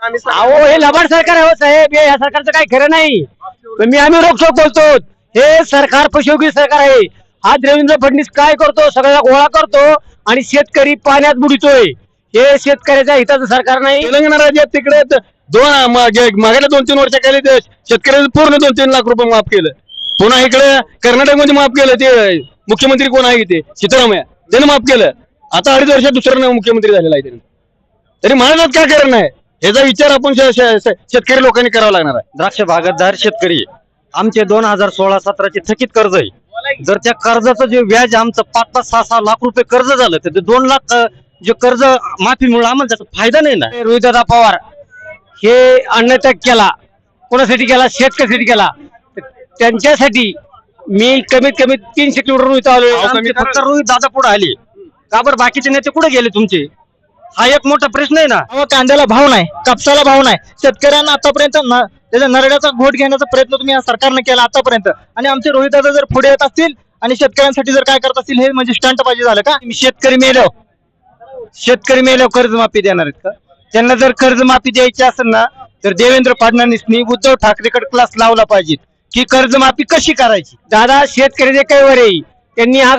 अहो हे लबाड सरकार आहे हो साहेब, या सरकारचं काही खरं नाही. आम्ही रोखोक बोलतो, हे सरकार फसवगी सरकार आहे. हा देवेंद्र फडणवीस काय करतो, सगळ्या गोळा करतो आणि शेतकरी पाण्यात बुडतोय. हे शेतकऱ्याच्या हिताचं सरकार नाही. तेलंगणा राज्यात तिकडे मागल्या 2-3 वर्षाखाली शेतकऱ्याचं पूर्ण 2-3 लाख रुपये माफ केलं. पुन्हा इकडे कर्नाटक मध्ये माफ केलं. ते मुख्यमंत्री कोण आहे ते सिद्धरामय्या, त्याने माफ केलं. आता 2.5 वर्षात दुसरा मुख्यमंत्री झालेला आहे त्याने. तरी महाराजात काय कारण नाही याचा विचार आपण शेतकरी लोकांनी करावा लागणार आहे. द्राक्ष बागायतदार शेतकरी आमचे 2016-17 थकीत कर्ज आहे. जर त्या कर्जाचं जे व्याज आमचं 5-6 लाख रुपये कर्ज झालं तर ते 2 लाख जे कर्ज माफीमुळे आम्हाला त्याचा फायदा नाही ना. रोहितदादा पवार हे अन्नत्याग केला, कोणासाठी केला? शेतकऱ्यासाठी केला. त्यांच्यासाठी मी कमीत कमी 300 किलोमीटर इथं आलोय. फक्त रोहित दादा पुढे आले का बरं, बाकीचे नेते कुठे गेले तुमचे? हा एक मोठा प्रश्न आहे ना. कांद्याला भाव नाही, कापसाला भाव नाही. शेतकऱ्यांना आतापर्यंत त्याच्या नरड्याचा घोट घेण्याचा प्रयत्न तुम्ही या सरकारने केला आतापर्यंत. आणि आमचे रोहित दादा जर पुढे येत असतील आणि शेतकऱ्यांसाठी जर काय करत असतील, हे म्हणजे स्टंट पाहिजे झालं का? शेतकरी मेलो कर्जमाफी देणार आहेत का? त्यांना जर कर्जमाफी द्यायची असेल ना तर देवेंद्र फडणवीसनी उद्धव ठाकरेकडे क्लास लावला पाहिजे की कर्जमाफी कशी करायची. दादा शेतकऱ्याचे काही वर आहे, त्यांनी हा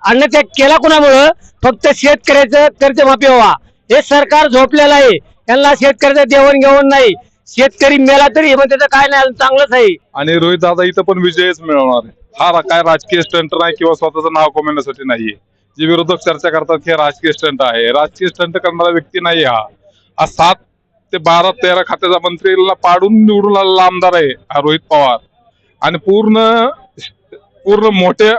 अन्नत्याग केला कुणामुळं? फक्त शेतकऱ्याचं कर्जमाफी व्हावा. हे सरकार झोपलेलं आहे, त्यांना शेतकऱ्याचं देवणघेवण नाही. शेतकरी मेला तरी पण त्याचं काय नाही, चांगलंच आहे. आणि रोहित दादा इथं पण विजयच मिळवणार आहे. हा काय राजकीय स्टंट नाही किंवा स्वतःचं नाव कमवण्यासाठी नाहीये. जे विरोधक चर्चा करतात हे राजकीय स्टंट आहे, राजकीय स्टंट करणारा व्यक्ती नाही. हा 7 ते 12-13 खात्याचा मंत्रीला पाडून निवडून आलेला आमदार आहे हा रोहित पवार. आणि पूर्ण मोठे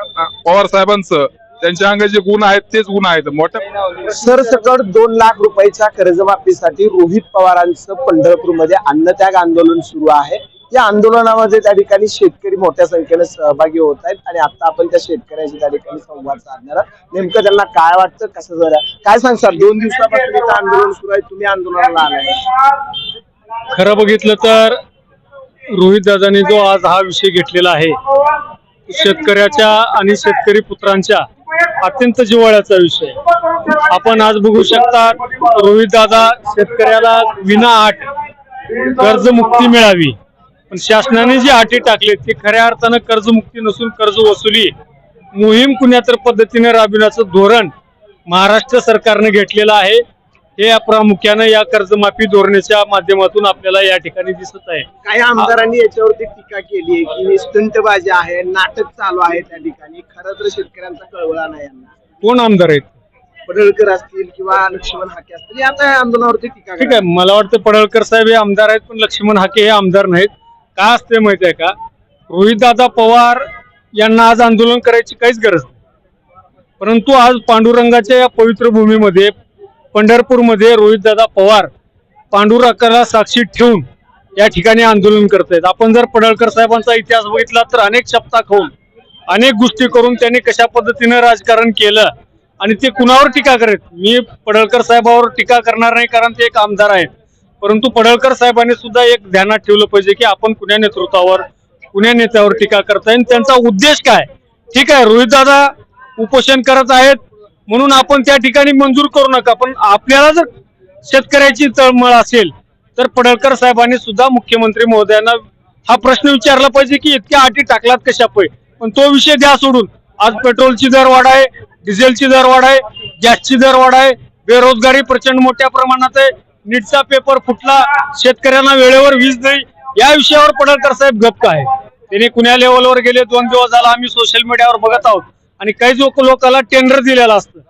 पवार साहेबांचं त्यांच्या अंगात जे गुण आहेत तेच गुण आहेत मोठ्या. सरसकट 2 लाख रुपयाच्या कर्जमाफीसाठी रोहित पवारांचं पंढरपूरमध्ये अन्नत्याग आंदोलन सुरू आहे. या आंदोलनामध्ये त्या ठिकाणी शेतकरी मोठ्या संख्येने सहभागी होत आहेत आणि आता आपण त्या शेतकऱ्यांशी त्या ठिकाणी संवाद साधणार आहोत. नेमकं त्यांना काय वाटतं, कसं झालं काय सांगतात? 2 दिवसापासून इथं आंदोलन सुरू आहे, तुम्ही आंदोलनाला आलाय. खरं बघितलं तर रोहित दादांनी जो आज हा विषय घेतलेला आहे, शेतकऱ्याच्या आणि शेतकरी पुत्रांच्या अत्यंत जिव्हाळ्याचा विषय. आपण आज बघू शकता रोहित दादा शेतकऱ्याला विनाअट कर्जमुक्ती मिळावी, पण शासनाने जी अटी टाकली ती खऱ्या अर्थानं कर्जमुक्ती नसून कर्ज वसुली मोहीम कुण्यातर पद्धतीने राबविण्याचं धोरण महाराष्ट्र सरकारने घेतलेलं आहे. हे प्रामुख्याने या कर्जमाफी धोरणाच्या माध्यमातून आपल्याला या ठिकाणी दिसत आहे. काही आमदारांनी याच्यावरती टीका केली आहे की हे स्टंटबाजी आहे, नाटक चालू आहे त्या ठिकाणी. खरं तर शेतकऱ्यांचा कळवळा नाही यांना. कोण आमदार आहेत? पडळकर असतील किंवा लक्ष्मण हाके असतील, आता या आंदोलनावरती टीका. ठीक आहे, मला वाटतं पडळकर साहेब हे आमदार आहेत, पण लक्ष्मण हाके हे आमदार नाहीत. का असते माहिती आहे का? रोहितदादा पवार यांना आज आंदोलन करायची काहीच गरज नाही, परंतु आज पांडुरंगाच्या या पवित्र भूमीमध्ये पंढरपूरमध्ये रोहितदादा पवार पांडुरंगाला साक्षी ठेवून या ठिकाणी आंदोलन करतायत. आपण जर पडळकर साहेबांचा इतिहास बघितला तर अनेक शपथा खाऊन अनेक गोष्टी करून त्यांनी कशा पद्धतीने राजकारण केलं आणि ते कुणावर टीका करत. मी पडळकर साहेबावर टीका करणार नाही कारण ते एक आमदार आहेत, परंतु पडळकर साहेबांनी सुद्धा एक ध्यानात ठेवलं पाहिजे की आपण कुण्या नेतृत्वावर कुण्या नेत्यावर टीका करताय आणि त्यांचा उद्देश काय. ठीक आहे, रोहितदादा उपोषण करत आहेत म्हणून आपण त्या ठिकाणी मंजूर करू नका, पण आपल्याला जर शेतकऱ्याची तळमळ असेल तर पडळकर साहेबांनी सुद्धा मुख्यमंत्री महोदयांना हा प्रश्न विचारला पाहिजे की इतक्या अटी टाकलात कशा पाहिजे. पण तो विषय द्या सोडून आज पेट्रोलची दर वाढ आहे, डिझेलची दर वाढ आहे, गॅसची दर वाढ आहे, बेरोजगारी प्रचंड मोठ्या प्रमाणात आहे, नीटचा पेपर फुटला, शेतकऱ्यांना वेळेवर वीज नाही, या विषयावर पडळकर साहेब गप्प आहे. त्यांनी कुण्या लेवलवर गेले 2 दिवस झाला आम्ही सोशल मीडियावर बघत आहोत. आणि काही लोकांना टेंडर दिलेलं असतं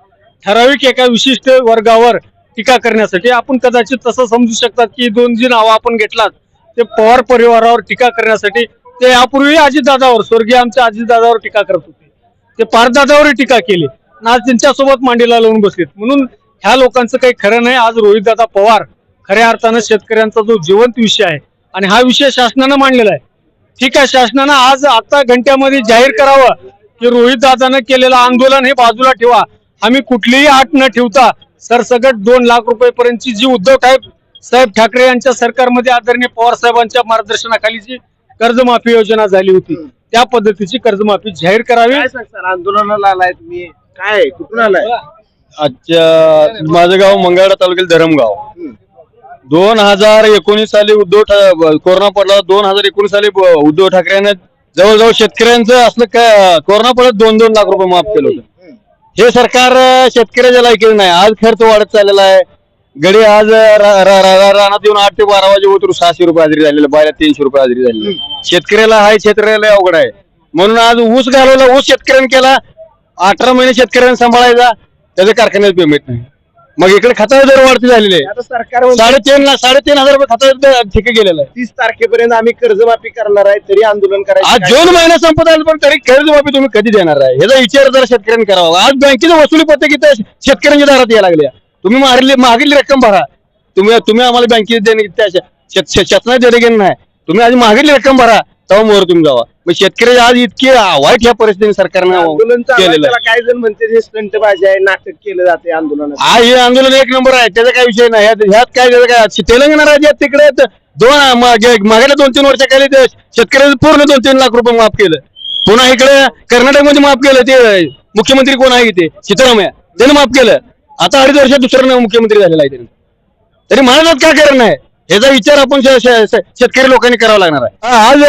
ठराविक एका विशिष्ट वर्गावर टीका करण्यासाठी. आपण कदाचित तसं समजू शकतात की 2 जी नावं आपण घेतलात ते पवार परिवारावर टीका करण्यासाठी. ते यापूर्वी अजितदादावर, स्वर्गीय आमच्या अजितदादावर टीका करत होते, ते पारदादावर टीका केली, आज त्यांच्यासोबत मांडीला लावून बसलेत. म्हणून ह्या लोकांचं काही खरं नाही. आज रोहितदादा पवार खऱ्या अर्थानं शेतकऱ्यांचा जो जिवंत विषय आहे आणि हा विषय शासनानं मांडलेला आहे. ठीक आहे, शासनानं आज आता घंट्यामध्ये जाहीर करावं की रोहितदादानं केलेलं आंदोलन हे बाजूला ठेवा. आम्ही कुठलीही अट न ठेवता सरसकट 2 लाख रुपयेपर्यंतची जी उद्धव साहेब ठाकरे यांच्या सरकारमध्ये आदरणीय पवार साहेबांच्या मार्गदर्शनाखाली जी कर्जमाफी योजना झाली होती त्या पद्धतीची कर्जमाफी जाहीर करावी. आंदोलनाला आलाय तुम्ही, काय कुठून आलाय? माझं गाव मंगळवेढा तालुक्यात धरमगाव. 2019 साली कोरोना पडला. 2019 साली उद्धव ठाकरेंना जवळजवळ शेतकऱ्यांचं असलं काय कोरोना पडत 2-2 लाख रुपये माफ केलं होतं. हे सरकार शेतकऱ्याच्या लायकीचं नाही. आज खर्च वाढत चाललेला आहे. गडी आज रानात येऊन 8 ते 12 वाजे उतरून 600 रुपये हजेरी झालेलं, बाहेर 300 रुपये हजेरी झालेली. शेतकऱ्याला हाय, शेतकऱ्याला अवघड आहे. म्हणून आज ऊस घालवला, ऊस शेतकऱ्यांनी केला. 18 महिने शेतकऱ्यांना सांभाळायचा, त्याच्या कारखान्यात पेमेंट नाही. मग इकडे खताचे दर वाढते झालेले आहे. आता सरकार 3,500 रुपये खताचे ठेके गेलेलं आहे. 30 तारखेपर्यंत आम्ही कर्जमाफी करणार आहे, तरी आंदोलन आज करायचं. जून महिना संपत आला पण तरी कर्जमाफी तुम्ही कधी देणार आहे याचा विचार जर शेतकऱ्यांनी करावा. आज बँकेचं वसुली पद्धत इथं शेतकऱ्यांच्या दारात यायला लागल्या. तुम्ही मागितली रक्कम भरा. तुम्ही आम्हाला बँकेत देणे शासनात देणे नाही. तुम्ही आज मागितली रक्कम भरा, तेव्हा मोर तुम्ही जावा. मग शेतकरी आज इतके वाईट ह्या परिस्थितीने सरकारनं आंदोलन केलेलं आहे. काय जण म्हणते हे स्टंटबाजी आहे, नाटक केलं जाते आंदोलनात. हा, हे आंदोलन 1 नंबर आहे. त्याचा काय विषय नाही. ह्यात काय त्याचं काय तेलंगणा राज्यात तिकडे मागेल्या 2-3 वर्षाखाली शेतकऱ्याचं पूर्ण 2-3 लाख रुपये माफ केलं. पुन्हा इकडे कर्नाटकमध्ये माफ केलं. ते मुख्यमंत्री कोण आहे ते सिद्धरामय्या, त्याने माफ केलं. आता 2.5 वर्षात दुसरा मुख्यमंत्री झालेला आहे त्यांनी. तरी महाराजात काय कारण आहे ह्याचा विचार आपण शेतकरी लोकांनी करावा लागणार आहे. आज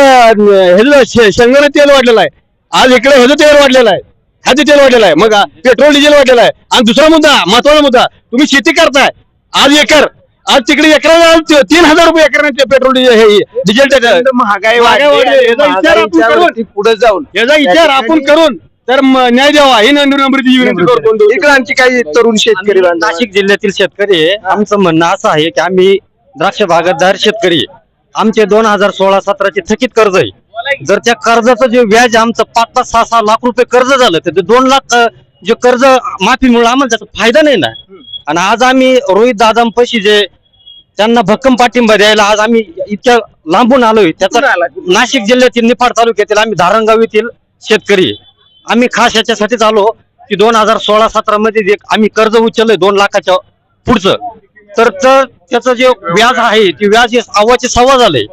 शेंगदाणे तेल वाढलेलं आहे. आज इकडे ह्याचं तेल वाढलेलं आहे, खाद्य तेल वाढलेलं आहे. मग पेट्रोल डिझेल वाढलेलं आहे. आणि दुसरा मुद्दा, महत्वाचा मुद्दा, तुम्ही शेती करताय. आज तिकडे एकराला 3,000 रुपये एकराने पेट्रोल डिझेल महागाई वाढली. पुढे जाऊन याचा विचार आपण करून तर न्याय द्यावा ही नंबरची विनंती करतो. इकडे आणखी काही तरुण शेतकरी बांधव आहेत. नाशिक जिल्ह्यातील शेतकरी आहे. आमचं म्हणणं असं आहे की आम्ही द्राक्ष बागायतदार शेतकरी आहे. आमचे 2016-17 थकीत कर्ज आहे. जर त्या कर्जाचं जे व्याज आमचं 5-5, 6-6 लाख रुपये कर्ज झालं तर ते 2 लाख जे कर्ज माफीमुळे आम्हाला त्याचा फायदा नाही ना. आणि आज आम्ही रोहित दादांपाशी जे त्यांना भक्कम पाठिंबा द्यायला आज आम्ही इतक्या लांबून आलोय. त्याचा नाशिक जिल्ह्यातील निफाड तालुक्यातील आम्ही धारणगाव येथील शेतकरी आहे. आम्ही खास याच्यासाठीच आलो की 2016-17 मध्ये जे आम्ही कर्ज उचललंय 2 लाखाच्या पुढचं, तर त्याचं जे व्याज आहे ते व्याज 1.25 झालंय.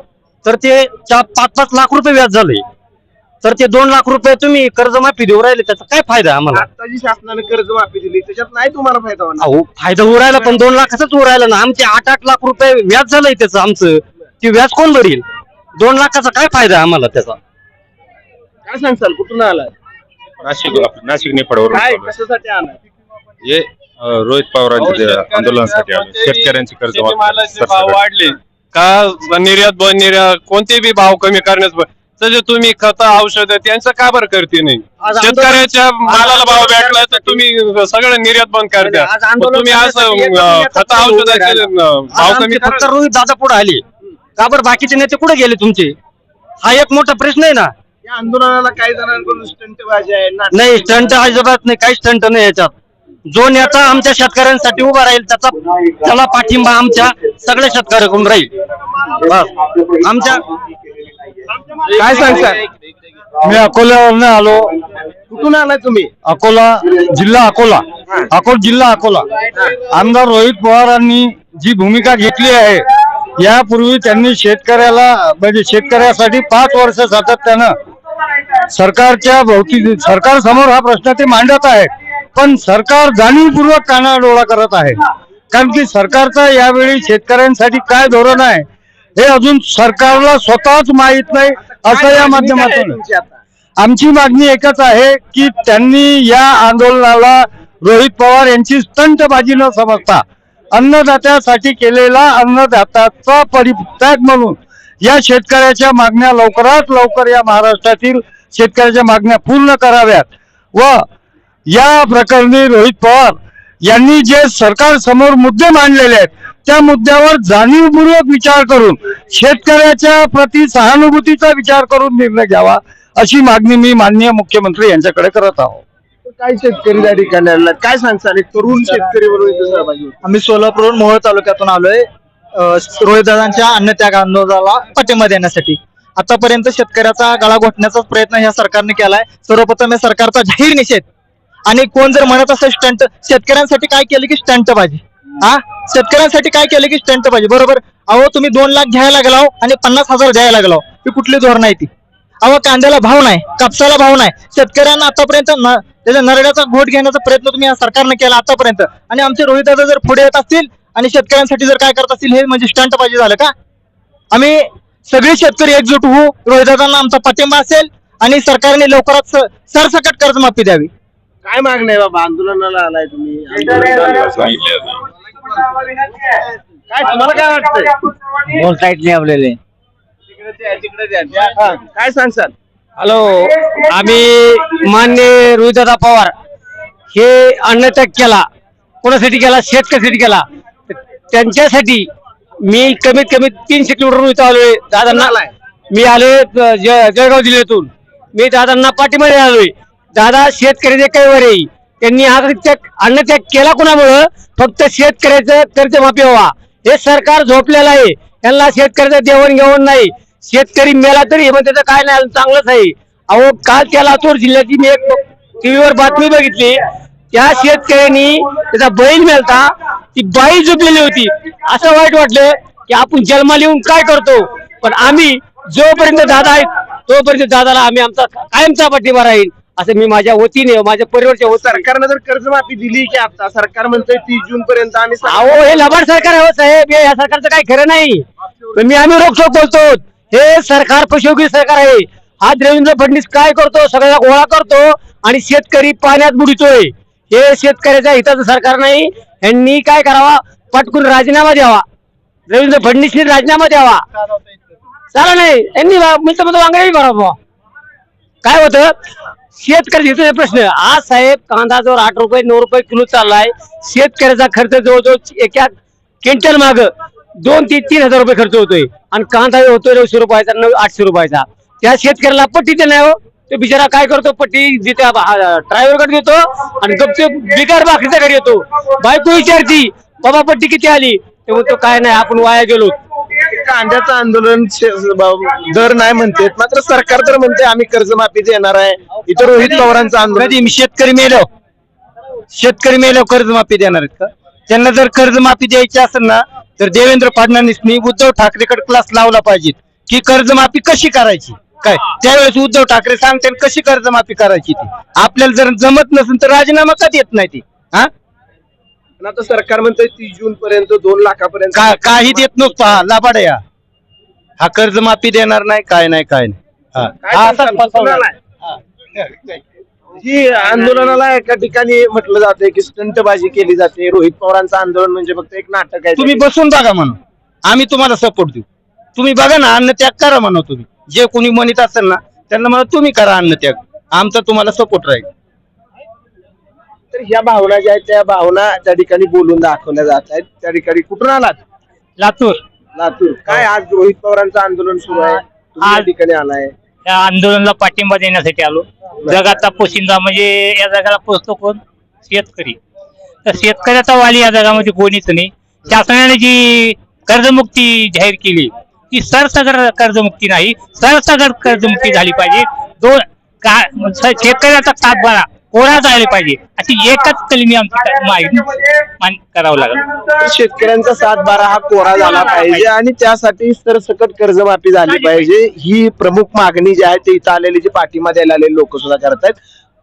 तर ते 5-5 लाख रुपये व्याज झालंय. तर ते 2 लाख रुपये तुम्ही कर्जमाफी देऊ राहिले, त्याचा काय फायदा आम्हाला? आता जी शासनाने कर्जमाफी दिली त्याच्यात नाही तुम्हाला फायदा होणार. अहो, फायदा होऊ राहिला पण 2 लाखाचाच होऊ राहिला ना. आमचे 8-8 लाख रुपये व्याज झालंय त्याचं. आमचं ते व्याज कोण भरील? 2 लाखाचा काय फायदा आम्हाला त्याचा? काय सांगसाल, कुठून आलाय? नाशिक निफाडवरून काय कशासाठी आलाय? हे रोहित पवारांच्या आंदोलनासाठी आलो. शेतकऱ्यांची कर्ज भाव वाढले का निर्यात कोणते बी भाव कमी करण्यास तसे तुम्ही खत औषध त्यांचं का बरं करते नाही? शेतकऱ्याच्या मालाला भाव भेटला तर तुम्ही सगळं निर्यात बंद करता. तुम्ही आज खत औषधाचे भाव कमी फक्त रोहित दादा पुढे आले का बरं? बाकीचे नेते कुठे गेले तुमचे? हा एक मोठा प्रश्न आहे ना. या आंदोलनाला काही जणांकडून स्टंटबाजी आहे, नाटक नाही, स्टंट अजिबात नाही, काही स्टंट नाही याच्यात. जो नेता आमच्या शेतकऱ्यांसाठी उभा राहील त्याला पाठिंबा आमच्या सगळ्या शेतकऱ्याकडून राहील. बस आमच्या काय सांगताय? मी अकोल्यावरनं आलो. कुठून आलाय तुम्ही? अकोला जिल्हा अकोला. आमदार रोहित पवारांनी जी भूमिका घेतली आहे, यापूर्वी त्यांनी शेतकऱ्यासाठी 5 वर्ष सातत्यानं सरकार समोर हा प्रश्न ते मांडत आहेत. पण सरकार जाणीवपूर्वक कानाडोळा करत आहे. कारण की सरकारचा यावेळी शेतकऱ्यांसाठी काय धोरण आहे हे अजून सरकारला स्वतःच माहित नाही, असं या माध्यमातून. आमची मागणी एकच आहे की त्यांनी या आंदोलनाला रोहित पवार यांची स्टंटबाजी न समजता अन्नदात्यासाठी केलेला अन्नदात्याचा परित्याग म्हणून या शेतकऱ्याच्या मागण्या लवकरात लवकर या महाराष्ट्रातील शेतकऱ्याच्या मागण्या पूर्ण कराव्यात. व या प्रकरणी रोहित पवार यांनी जे सरकार समोर मुद्दे मांडलेले आहेत त्या मुद्द्यावर जाणीवपूर्वक विचार करून शेतकऱ्याच्या प्रति सहानुभूतीचा विचार करून निर्णय घ्यावा, अशी मागणी मी माननीय मुख्यमंत्री यांच्याकडे करत आहोत. काय शेतकरी त्या ठिकाणी आलेत? काय सांगताल? एक तरुण शेतकरी बरोबर इथे सहभागी होतो. आम्ही सोलापूरहून मोहोळ तालुक्यातून आलोय रोहित दादांच्या अन्नत्याग आंदोलनाला पाठिंबा देण्यासाठी. आतापर्यंत शेतकऱ्याचा गळा घोटण्याचा प्रयत्न या सरकारने केलाय. सर्वप्रथम या सरकारचा जाहीर निषेध. आणि कोण जर म्हणत असेल स्टंट, शेतकऱ्यांसाठी काय केलं की स्टंटबाजी? शेतकऱ्यांसाठी काय केलं की स्टंटबाजी? बरोबर. अहो, तुम्ही 2 लाख घ्यायला लागलाव आणि 50,000 द्यायला लागलाव. ही कुठली धोरण आहे ती? अहो, कांद्याला भाव नाही, कापसाला भाव नाही. शेतकऱ्यांना आतापर्यंत त्याच्या नरड्याचा घोट घेण्याचा प्रयत्न तुम्ही या सरकारने केला आतापर्यंत. आणि आमचे रोहित दादा जर पुढे येत असतील आणि शेतकऱ्यांसाठी जर काय करत असतील हे म्हणजे स्टंट पाहिजे झालं का? आम्ही सगळे शेतकरी एकजूट होऊ, रोहिदादांना आमचा पाठिंबा असेल आणि सरकारने लवकरात सरसकट कर्जमाफी द्यावी. काय मागणं आहे बाबा? आंदोलनाला आलाय तुम्ही, काय तुम्हाला काय वाटतंय? बोलता येत नाही आपल्याला. हा, काय सांगसाल? हॅलो, आम्ही मान्य रोहितदादा पवार हे अन्नत्याग केला, कोणासाठी केला? शेतकऱ्यासाठी केला. त्यांच्यासाठी मी कमीत कमी 300 किलोमीटर इथं आलोय दादांना. मी आलोय जळगाव जिल्ह्यातून. मी दादांना पाठीमध्ये आलोय. दादा शेतकऱ्याचे कैवार आहे. त्यांनी अन्नत्याग केला कोणामुळं? फक्त शेतकऱ्याचं कर्जमाफी व्हावा. हे सरकार झोपलेलं आहे. त्यांना शेतकऱ्याचं देवणघेवण नाही. शेतकरी मेला तरी मग त्याचं काय नाही, चांगलंच आहे. अहो, काल त्या लातूर जिल्ह्याची मी एक टीव्हीवर बातमी बघितली. त्या शेतकऱ्यांनी त्याचा बैल मेलता, ती बाई झोपलेली होती. असं वाईट वाटलं की आपण जन्माला येऊन काय करतो. पण आम्ही जोपर्यंत दादा आहेत तोपर्यंत दादाला आम्ही आमचा कायमचा पाठिंबा राहील असं मी माझ्या वतीने, माझ्या परिवारच्या सरकारनं जर कर्जमाफी दिली की आता सरकार म्हणतोय 30 जून पर्यंत आम्ही अहो, हे लबाड सरकार आहे हो साहेब. या सरकारचं काही खरं नाही. पण आम्ही रोखोक बोलतो, हे सरकार फसवगी सरकार आहे. हा देवेंद्र फडणवीस काय करतो? सगळ्या गोळा करतो आणि शेतकरी पाण्यात बुडतोय. हे शेतकऱ्याच्या हिताचं सरकार नाही. यांनी काय करावा? पटकून राजीनामा द्यावा. देवेंद्र फडणवीसने राजीनामा द्यावा. चालू नाही यांनी मी तर वांगडी भरावा. काय होतं? शेतकरी हिताचा प्रश्न. आज साहेब कांदा जवळ 8 रुपये 9 रुपये किलो चाललाय. शेतकऱ्याचा खर्च जवळजवळ एका क्विंटल माग 2-3 हजार रुपये खर्च होतोय आणि कांदा होतोय 900 रुपयाचा 800 रुपयाचा. त्या शेतकऱ्याला पट्टी ते नाही हो. तो बिचारा काय करतो? पट्टी देतो ड्रायव्हरकडे देतो आणि गपचूप बिगार भाकरीच्या घरी येतो. बायको विचारती बाबा पट्टी किती आली? ते म्हणतो काय नाही, आपण वाया गेलो. कांद्याचं आंदोलन दर नाही म्हणते, मात्र सरकार तर म्हणते आम्ही कर्जमाफी देणार आहे. इतर रोहित पवारांचं आंदोलन. कधी शेतकरी मेलो कर्जमाफी देणार आहेत का? त्यांना जर कर्जमाफी द्यायची असेल ना तर देवेंद्र फडणवीसनी उद्धव ठाकरेकडे क्लास लावला पाहिजे की कर्जमाफी कशी करायची. काय त्यावेळेस उद्धव ठाकरे सांगते कशी कर्जमाफी करायची ती. आपल्याला जर जमत नसेल तर राजीनामा का देत नाही ती? हा, आता सरकार म्हणतंय 30 जून पर्यंत 2 लाखापर्यंत काही देत नसतो. हा लाभाड आहे. हा कर्जमाफी देणार नाही, काय नाही. हा, काय सांगताल? कुणाला आहे? ही आंदोलनाला एका ठिकाणी म्हटलं जातंय की स्टंटबाजी केली जाते. रोहित पवारांचं आंदोलन म्हणजे फक्त एक नाटक आहे. तुम्ही बसून बघा म्हणून आम्ही तुम्हाला सपोर्ट देऊ. तुम्ही बघा ना, अन्नत्याग करा म्हणा. तुम्ही जे कोणी म्हणत असेल ना त्यांना म्हणा तुम्ही करा अन्नत्याग, आमचा तुम्हाला सपोर्ट राहील. तर ह्या भावना ज्या आहेत त्या भावना त्या ठिकाणी बोलून दाखवल्या जात आहेत. त्या ठिकाणी कुठून आलात? लातूर. काय आज रोहित पवारांचं आंदोलन सुरू आहे, तुम्ही या ठिकाणी आलाय? या आंदोलनाला पाठिंबा देण्यासाठी आलो. जगाचा पोशिंदा म्हणजे या जगाला पोचतो कोण? शेतकरी. तर शेतकऱ्याचा वाली या जगामध्ये कोणीच नाही. शासनाने जी कर्जमुक्ती जाहीर केली ती सरसकट कर्जमुक्ती नाही, सरसकट कर्जमुक्ती झाली पाहिजे. शेतकऱ्याचा ताटबारा कोरा जायला पाहिजे अशी एकच कलमी आमची मागणी करावं लागेल. शेतकऱ्यांचा 7/12 हा कोरा झाला पाहिजे आणि त्यासाठी सरसकट कर्जमाफी झाली पाहिजे. ही प्रमुख मागणी जी आहे ते इथं आलेली जी पाठिंबा द्यायला आलेले लोक सुद्धा करत आहेत.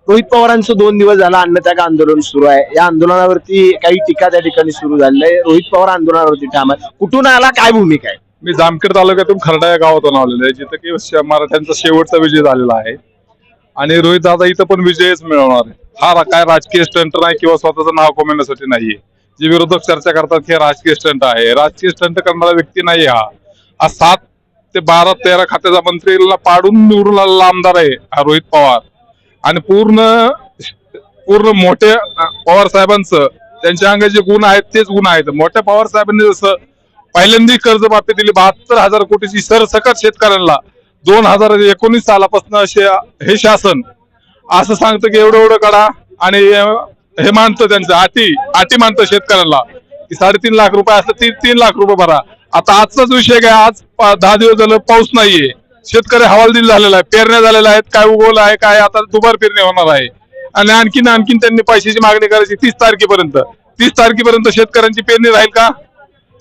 रोहित पवारांचं 2 दिवस झाला अन्नत्याग आंदोलन सुरू आहे. या आंदोलनावरती काही टीका त्या ठिकाणी सुरू झालेली आहे. रोहित पवार आंदोलनावरती ठाम आहे. कुठून आला, काय भूमिका आहे? मी जामखेड तालुक्यातून खरडा या गावातून आलेलो आहे, जिथं की मराठ्यांचा शेवटचा विजय झालेला आहे आणि रोहित दादा इथं पण विजयच मिळवणार आहे. हा काय राजकीय स्टंट नाही किंवा स्वतःचं नाव कमवण्यासाठी नाहीये. जे विरोधक चर्चा करतात हे राजकीय स्टंट आहे. राजकीय स्टंट करणारा व्यक्ती नाही. हा 7 ते 12 13 खात्याचा मंत्रीला पाडून निवडून आलेला आमदार आहे हा रोहित पवार. आणि पूर्ण मोठे पवार साहेबांचं त्यांच्या अंगाचे जे गुण आहेत तेच गुण आहेत. मोठ्या पवार साहेबांनी जसं पहिल्यांदा कर्जमाफी दिली 72,000 कोटीची सरसकट शेतकऱ्यांना 2019 सालापासून हे शासन असं सांगतं की एवढं काढा आणि हे मानतं त्यांचं अटी मानतं शेतकऱ्यांना की 3.5 लाख रुपये असलं 3 लाख रुपये भरा. आता आजचाच विषय काय, आज 10 दिवस झालं पाऊस नाहीये. शेतकरी हवालदिल झालेला आहे, पेरण्या झालेल्या आहेत, काय उगवलं आहे, काय आता दुबार पेरणी होणार आहे आणि आणखीन त्यांनी पैशाची मागणी करायची 30 तारखेपर्यंत. 30 तारखेपर्यंत शेतकऱ्यांची पेरणी राहील का?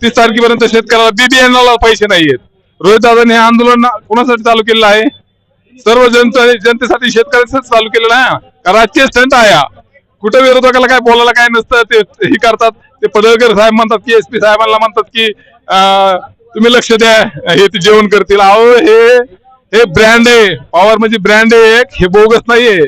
30 तारखेपर्यंत शेतकऱ्याला BBNला पैसे नाहीयेत. रोहित दादांनी हे आंदोलन कोणासाठी चालू केलेलं आहे? सर्व जनतेसाठी शेतकऱ्यांसाठी चालू केलेलं आहे. राजकीय स्टंट आहे. कुठे विरोधकाला काय बोलायला काय नसतं, ते हे करतात. ते पडळकर साहेब म्हणतात की SP साहेबांना म्हणतात की तुम्ही लक्ष द्या, हे ते जेवण करतील. अहो हे ब्रँड आहे, पवार म्हणजे ब्रँड आहे एक, हे बोगस नाहीये.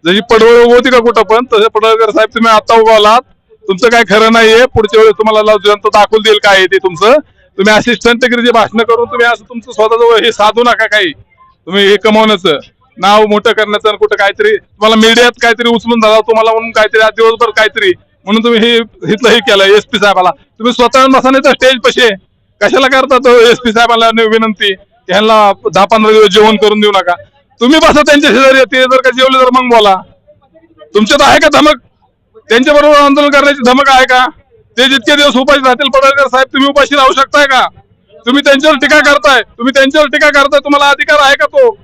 जशी पडवळ उगवती का कुठं पण, तसे पडळकर साहेब तुम्ही आता उगवलात, तुमचं काय खरं नाहीये. पुढच्या वेळेस तुम्हाला जनता दाखवून देईल काय आहे ते तुमचं. तुम्ही असिस्टंटगिरीची भाषणं करून तुम्ही असं तुमचं स्वतःजवळ हे साधू नका. काही तुम्ही हे कमवण्याचं नाव मोठं करण्याचं, कुठं काहीतरी तुम्हाला मीडियात काहीतरी उचलून झाला तुम्हाला म्हणून काहीतरी आज दिवसभर काहीतरी म्हणून तुम्ही हे इथलं हे केलं. SP साहेबाला तुम्ही स्वतः बसायचं स्टेज पशे कशाला करता SP साहेबांना विनंती की ह्यांना 10-15 दिवस जेवण करून देऊ नका. तुम्ही बसा त्यांच्या शेजारी, ते जर का जेवले तर मग बोला. तुमच्यात आहे का धमक? त्यांच्या बरोबर आंदोलन करण्याची धमक आहे का? ते जितके दिवस उपाशी राहतील पडळकर साहेब, तुम्ही उपाशी राहू शकताय का? तुम्ही त्यांच्यावर टीका करताय, तुम्हाला अधिकार आहे का तो?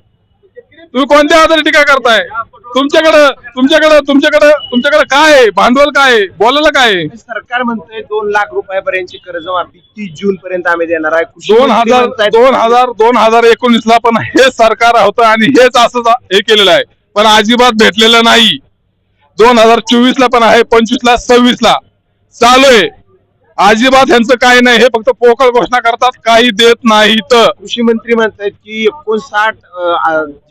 तुम्ही कोणत्या आधारे टीका करताय? तुमच्याकडे काय आहे? भांडवल काय आहे? बोलायला काय आहे? सरकार म्हणतंय 2 लाख रुपयापर्यंतची कर्जमाफी 30 जून पर्यंत आम्ही देणार आहे. कृषी मंत्री म्हणतायत 2019ला पण हे सरकार होतं आणि हेच असं हे केलेलं आहे, पण अजिबात भेटलेलं नाही. 2024ला पण आहे, 25ला 26ला चालू आहे. अजिबात ह्यांचं काही नाही, हे फक्त पोकळ घोषणा करतात, काही देत नाहीत. कृषी मंत्री म्हणतायत की 59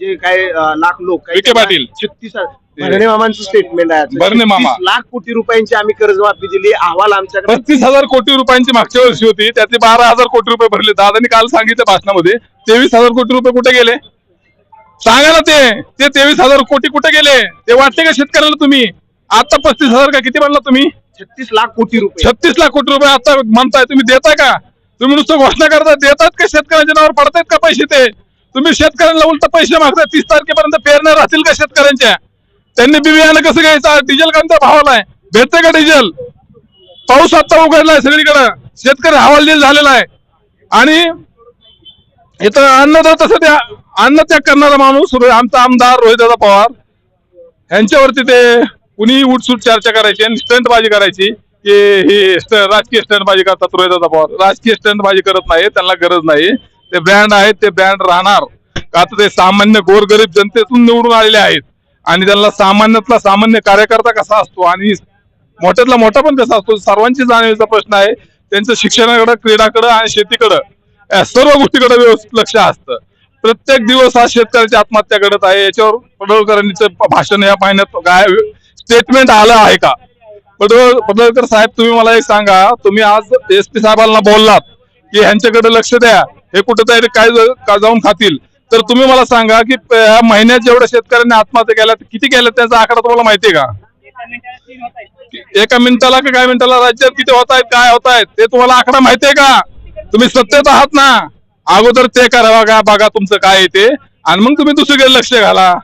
जे काय लाख लोक विखे पाटील 36 भरणे मामांचं स्टेटमेंट आहे. भरणे मामा 36 लाख कोटी रुपयांची आम्ही कर्जमाफी दिली. अहवाल आमच्याकडे 35,000 कोटी रुपयांची मागच्या वर्षी होती, त्यातले 12,000 कोटी रुपये भरले. दादांनी काल सांगितलं भाषणामध्ये 23,000 कोटी रुपये कुठे गेले? सांगा ना ते 23,000 कोटी कुठे गेले? ते वाटते का शेतकऱ्याला? तुम्ही आता 35,000 का किती म्हणला तुम्ही? 36 लाख कोटी रुपये 36 लाख कोटी रुपये आता म्हणताय. तुम्ही देताय का? तुम्ही नुसतं घोषणा करताय, देतात का? शेतकऱ्यांच्या नावावर पडतायत का पैसे? ते तुम्ही शेतकऱ्यांना उलट पैसे मागताय. 30 तारखेपर्यंत पेरण्या राहतील का शेतकऱ्यांच्या? त्यांनी बियाणं कसं घ्यायचं? डिझेल कोणत्या भावाला आहे? भेटतंय का डिझेल? पाऊस आता उघडलाय सगळीकडे, शेतकरी हवालदिल झालेला आहे. आणि इथं अन्नदाता तसं त्या अन्न त्याग करणारा माणूस आमचा आमदार रोहितदादा पवार यांच्यावरती ते कुणी उठसूट चर्चा करायची आणि स्टंटबाजी करायची की हे राजकीय स्टंटबाजी करतात. रोहितदादा पवार राजकीय स्टंटबाजी करत नाही, त्यांना गरज नाही. ते ब्रँड आहेत, ते ब्रँड राहणार का? तर ते सामान्य गोरगरीब जनतेतून निवडून आलेले आहेत आणि त्यांना सामान्यातला सामान्य कार्यकर्ता कसा असतो आणि मोठ्यातला मोठा पण कसा असतो सर्वांची जाणीवेचा प्रश्न आहे. त्यांचं शिक्षणाकडे, क्रीडाकडे आणि शेतीकडे या सर्व गोष्टीकडे व्यवस्थित लक्ष असतं. प्रत्येक दिवस हा शेतकऱ्याची आत्महत्या घडत आहे. याच्यावर पडळकरांचं भाषण या महिन्यात काय स्टेटमेंट आलं आहे का? पडळकर साहेब, तुम्ही मला एक सांगा, तुम्ही आज SP साहेबांना बोललात की ह्यांच्याकडे लक्ष द्या, हे कुठेतरी काय जाऊन खातील, तर तुम्ही मला सांगा की या महिन्यात जेवढ्या शेतकऱ्यांनी आत्महत्या केल्या किती केल्या त्याचा आकडा तुम्हाला माहितीये का? एका मिनिटाला का काय मिनिटाला राज्यात किती होत आहेत, काय होत आहेत ते तुम्हाला आकडा माहितीये का? तुम्ही सत्तेत आहात ना, अगोदर ते करा, बघा तुमचं काय आहे ते, आणि मग तुम्ही दुसरीकडे लक्ष घाला.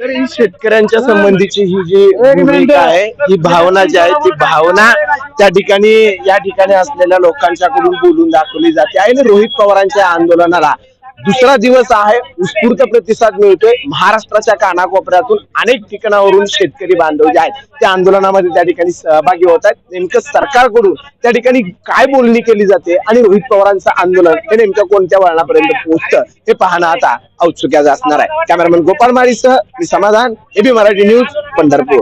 तर ही शेतकऱ्यांच्या संबंधीची ही जी भूमिका आहे, ही भावना जी आहे, ती भावना त्या ठिकाणी या ठिकाणी असलेल्या लोकांच्याकडून बोलून दाखवली जाते आहे. आणि रोहित पवारांच्या आंदोलनाला दुसरा दिवस आहे, उत्स्फूर्त प्रतिसाद मिळतोय. महाराष्ट्राच्या कानाकोपऱ्यातून अनेक ठिकाणावरून शेतकरी बांधव जे आहेत त्या आंदोलनामध्ये त्या ठिकाणी सहभागी होत आहेत. नेमकं सरकारकडून त्या ठिकाणी काय बोलणी केली जाते आणि रोहित पवारांचं आंदोलन हे नेमकं कोणत्या वळणापर्यंत पोहोचतं हे पाहणं आता औत्सुक्याचं असणार आहे. कॅमेरामॅन गोपाळ माळीसह मी समाधान, AB मराठी न्यूज, पंढरपूर.